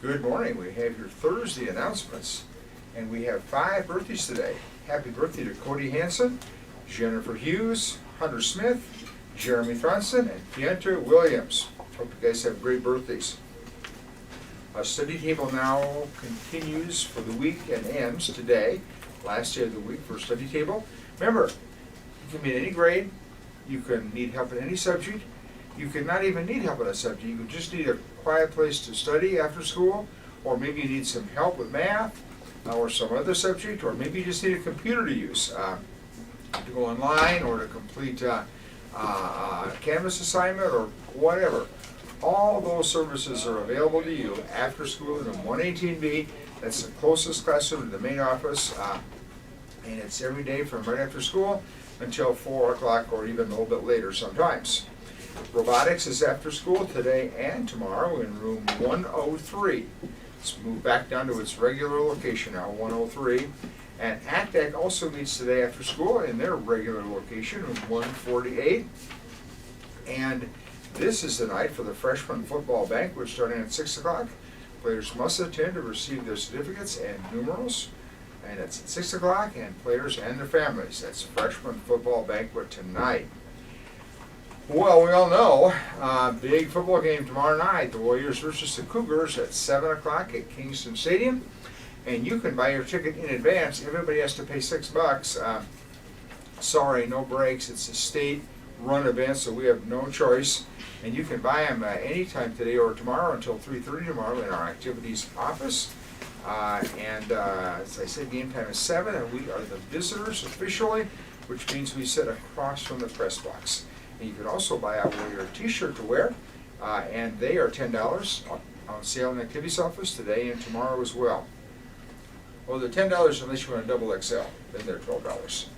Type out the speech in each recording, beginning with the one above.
Good morning. We have your Thursday announcements, and we have 5 birthdays today. Happy birthday to Cody Hanson, Jennifer Hughes, Hunter Smith, Jeremy Thronson, and Pienta Williams. Hope you guys have great birthdays. Our study table now continues for the week and ends today, last day of the week for study table. Remember, you can be in any grade, you can need help in any subject, you could not even need help in a subject, you could just need a quiet place to study after school, or maybe you need some help with math, or some other subject, or maybe you just need a computer to use, to go online, or to complete a Canvas assignment, or whatever. All those services are available to you after school in room 118B. That's the closest classroom to the main office, and it's every day from right after school until 4 o'clock or even a little bit later sometimes. Robotics is after school today and tomorrow in room 103. It's moved back down to its regular location now, 103. And ACTEC also meets today after school in their regular location, room 148. And this is the night for the freshman football banquet starting at 6 o'clock. Players must attend to receive their certificates and numerals. And it's at 6 o'clock, and players and their families. That's freshman football banquet tonight. Well, we all know, big football game tomorrow night, the Warriors versus the Cougars at 7 o'clock at Kingston Stadium. And you can buy your ticket in advance. Everybody has to pay $6. Sorry, no breaks. It's a state-run event, so we have no choice. And you can buy them anytime today or tomorrow until 3:30 tomorrow in our activities office. As I said, game time is 7, and we are the visitors officially, which means we sit across from the press box. And you can also buy a Warrior t-shirt to wear, and they are $10 on sale in the activities office today and tomorrow as well. Well, they're $10 unless you want a double XL, then they're $12.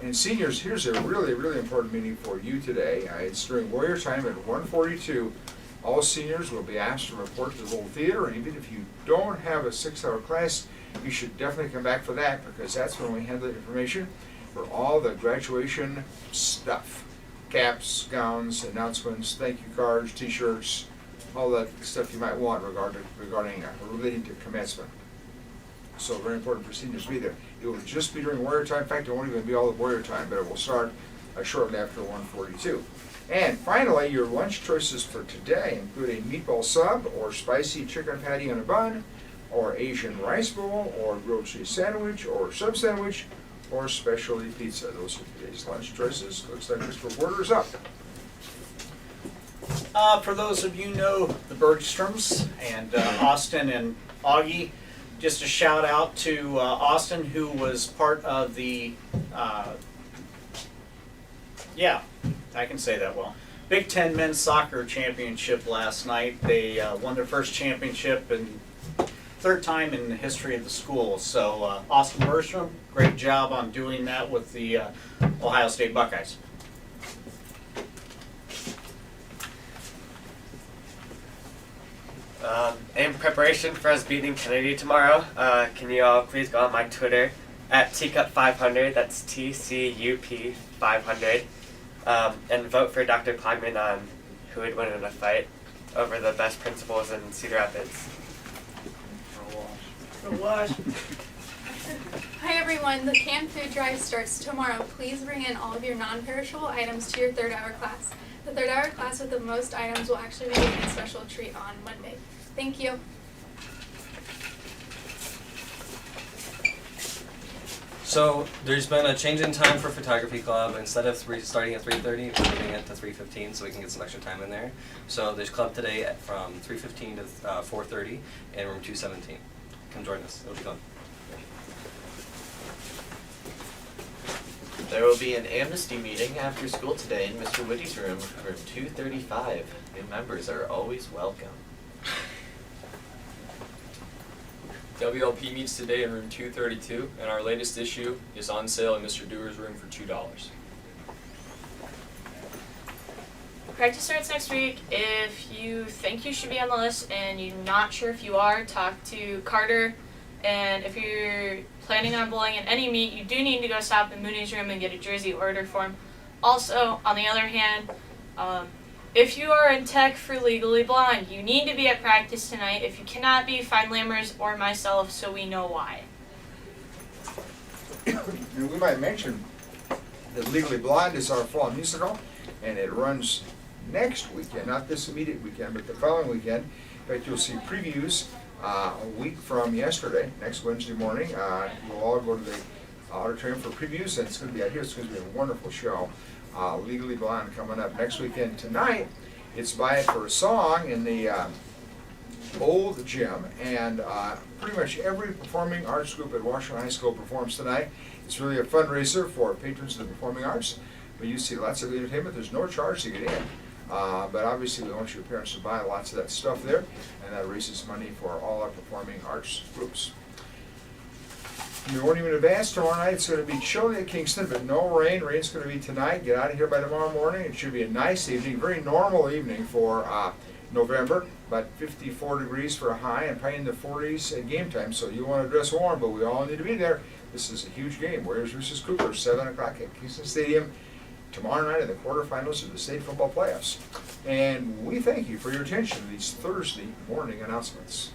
And seniors, here's a really, really important meeting for you today. It's during Warrior time at 1:42. All seniors will be asked to report to the little theater, and even if you don't have a 6-hour class, you should definitely come back for that, because that's when we have the information for all the graduation stuff. Caps, gowns, announcements, thank you cards, t-shirts, all that stuff you might want regarding relating to commencement. So very important for seniors to be there. It will just be during Warrior time. In fact, it won't even be all of Warrior time, but it will start shortly after 1:42. And finally, your lunch choices for today include a meatball sub, or spicy chicken patty on a bun, or Asian rice bowl, or grilled cheese sandwich, or sub sandwich, or specialty pizza. Those are today's lunch choices. Looks like Mr. Porter's up. For those of you know the Bergstroms and Austin and Augie, just a shout out to Austin, who was part of the, I can say that well, Big Ten Men's Soccer Championship last night. They won their first championship and third time in the history of the school. So Austin Bergstrom, great job on doing that with the Ohio State Buckeyes. In preparation for us beating Kennedy tomorrow, can you all please go on my Twitter at TCUP500, that's TCUP 500, and vote for Dr. Klagman on who would win in a fight over the best principals in Cedar Rapids. Hi everyone, the canned food drive starts tomorrow. Please bring in all of your non-perishable items to your 3rd hour class. The 3rd hour class with the most items will actually be getting a special treat on Monday. Thank you. So there's been a change in time for photography club. Instead of starting at 3:30, we're moving it to 3:15 so we can get some extra time in there. So there's club today from 3:15 to 4:30 in room 217. Come join us. It'll be fun. There will be an amnesty meeting after school today in Mr. Witty's room, room 235. New members are always welcome. WLP meets today in room 232, and our latest issue is on sale in Mr. Dewar's room for $2. Practice starts next week. If you think you should be on the list and you're not sure if you are, talk to Carter. And if you're planning on bowling in any meet, you do need to go stop in Mooney's room and get a jersey order form. Also, on the other hand, If you are in tech for Legally Blonde, you need to be at practice tonight. If you cannot be, find Lammers or myself so we know why. And we might mention that Legally Blonde is our fall musical, and it runs next weekend, not this immediate weekend, but the following weekend. In fact, you'll see previews a week from yesterday, next Wednesday morning. We'll all go to the auditorium for previews, and it's going to be out here. It's going to be a wonderful show. Legally Blonde coming up next weekend. Tonight, it's Buy It for a Song in the old gym, and pretty much every performing arts group at Washington High School performs tonight. It's really a fundraiser for patrons of the performing arts, but you see lots of entertainment. There's no charge to get in, but obviously we want your parents to buy lots of that stuff there, and that raises money for all our performing arts groups. We won't even advance tomorrow night. It's going to be chilly at Kingston, but no rain. Rain's going to be tonight. Get out of here by tomorrow morning. It should be a nice evening, very normal evening for November, about 54 degrees for a high and probably in the 40s at game time. So you want to dress warm, but we all need to be there. This is a huge game. Warriors versus Cougars, 7 o'clock at Kingston Stadium tomorrow night in the quarterfinals of the state football playoffs. And we thank you for your attention to these Thursday morning announcements.